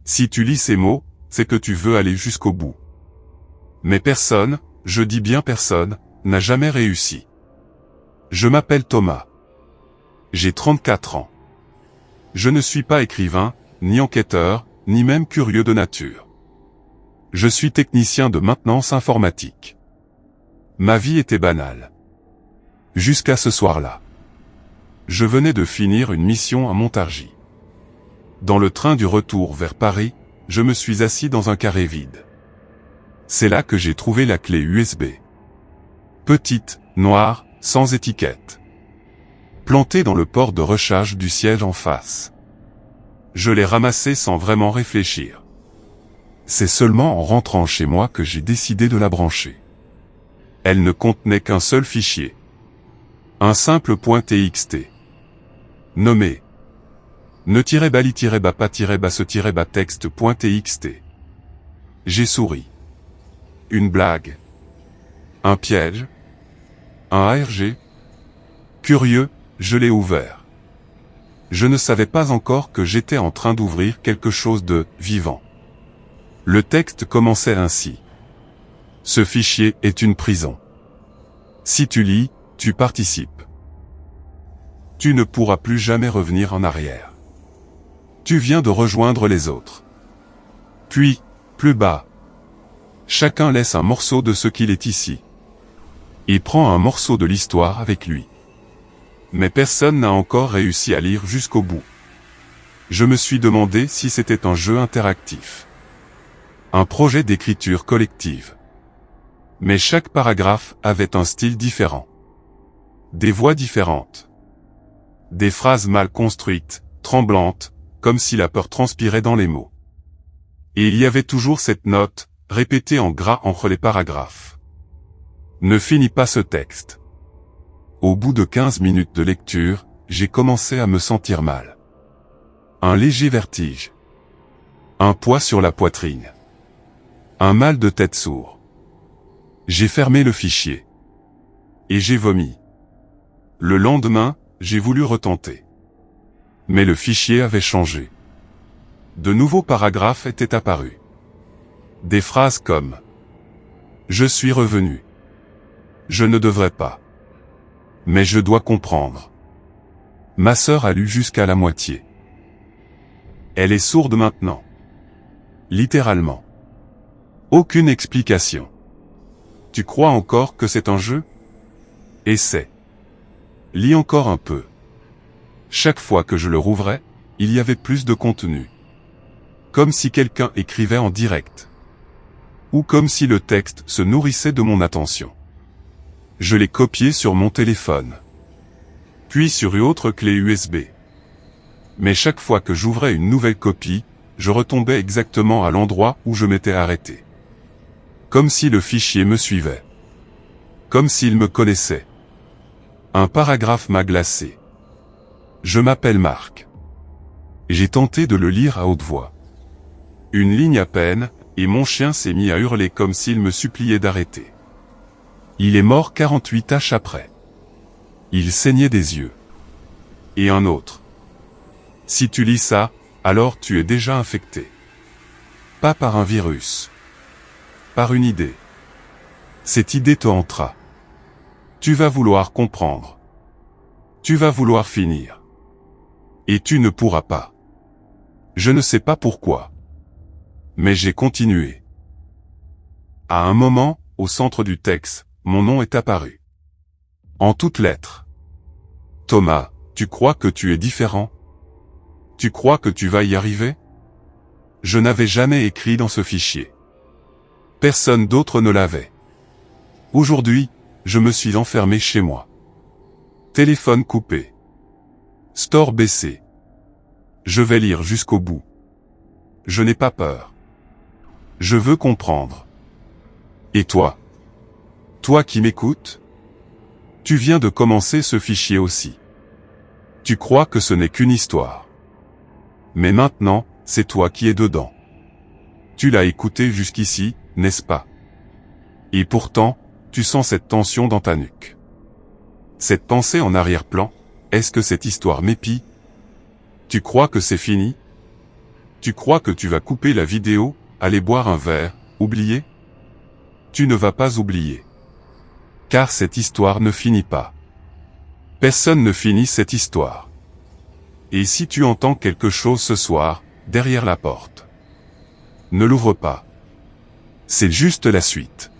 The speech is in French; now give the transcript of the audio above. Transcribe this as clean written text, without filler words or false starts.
Si tu lis ces mots, c'est que tu veux aller jusqu'au bout. Mais personne, je dis bien personne, n'a jamais réussi. Je m'appelle Thomas. J'ai 34 ans. Je ne suis pas écrivain, ni enquêteur, ni même curieux de nature. Je suis technicien de maintenance informatique. Ma vie était banale. Jusqu'à ce soir-là. Je venais de finir une mission à Montargis. Dans le train du retour vers Paris, je me suis assis dans un carré vide. C'est là que j'ai trouvé la clé USB. Petite, noire, sans étiquette. Plantée dans le port de recharge du siège en face. Je l'ai ramassée sans vraiment réfléchir. C'est seulement en rentrant chez moi que j'ai décidé de la brancher. Elle ne contenait qu'un seul fichier. Un simple .txt. Nommé ne-bali-basse-texte.txt. J'ai souri. Une blague. Un piège. Un ARG. Curieux, je l'ai ouvert. Je ne savais pas encore que j'étais en train d'ouvrir quelque chose de vivant. Le texte commençait ainsi. Ce fichier est une prison. Si tu lis, tu participes. Tu ne pourras plus jamais revenir en arrière. Tu viens de rejoindre les autres. Puis, plus bas. Chacun laisse un morceau de ce qu'il est ici. Il prend un morceau de l'histoire avec lui. Mais personne n'a encore réussi à lire jusqu'au bout. Je me suis demandé si c'était un jeu interactif. Un projet d'écriture collective. Mais chaque paragraphe avait un style différent. Des voix différentes. Des phrases mal construites, tremblantes, comme si la peur transpirait dans les mots. Et il y avait toujours cette note, répétée en gras entre les paragraphes. Ne finis pas ce texte. Au bout de 15 minutes de lecture, j'ai commencé à me sentir mal. Un léger vertige. Un poids sur la poitrine. Un mal de tête sourd. J'ai fermé le fichier. Et j'ai vomi. Le lendemain, j'ai voulu retenter. Mais le fichier avait changé. De nouveaux paragraphes étaient apparus. Des phrases comme « Je suis revenu. Je ne devrais pas. Mais je dois comprendre. Ma sœur a lu jusqu'à la moitié. Elle est sourde maintenant. » Littéralement. Aucune explication. Tu crois encore que c'est un jeu? Essaie. Lis encore un peu. Chaque fois que je le rouvrais, il y avait plus de contenu. Comme si quelqu'un écrivait en direct. Ou comme si le texte se nourrissait de mon attention. Je l'ai copié sur mon téléphone. Puis sur une autre clé USB. Mais chaque fois que j'ouvrais une nouvelle copie, je retombais exactement à l'endroit où je m'étais arrêté. Comme si le fichier me suivait. Comme s'il me connaissait. Un paragraphe m'a glacé. Je m'appelle Marc. J'ai tenté de le lire à haute voix. Une ligne à peine, et mon chien s'est mis à hurler comme s'il me suppliait d'arrêter. Il est mort 48 tâches après. Il saignait des yeux. Et un autre. Si tu lis ça, alors tu es déjà infecté. Pas par un virus. Par une idée. Cette idée te hantera. Tu vas vouloir comprendre. Tu vas vouloir finir. Et tu ne pourras pas. Je ne sais pas pourquoi. Mais j'ai continué. À un moment, au centre du texte, mon nom est apparu. En toutes lettres. Thomas, tu crois que tu es différent? Tu crois que tu vas y arriver? Je n'avais jamais écrit dans ce fichier. Personne d'autre ne l'avait. Aujourd'hui, je me suis enfermé chez moi. Téléphone coupé. Store baissé. Je vais lire jusqu'au bout. Je n'ai pas peur. Je veux comprendre. Et toi? Toi qui m'écoutes? Tu viens de commencer ce fichier aussi. Tu crois que ce n'est qu'une histoire. Mais maintenant, c'est toi qui es dedans. Tu l'as écouté jusqu'ici, n'est-ce pas? Et pourtant, tu sens cette tension dans ta nuque. Cette pensée en arrière-plan, est-ce que cette histoire m'épie? Tu crois que c'est fini? Tu crois que tu vas couper la vidéo, aller boire un verre, oublier? Tu ne vas pas oublier. Car cette histoire ne finit pas. Personne ne finit cette histoire. Et si tu entends quelque chose ce soir, derrière la porte, ne l'ouvre pas. C'est juste la suite.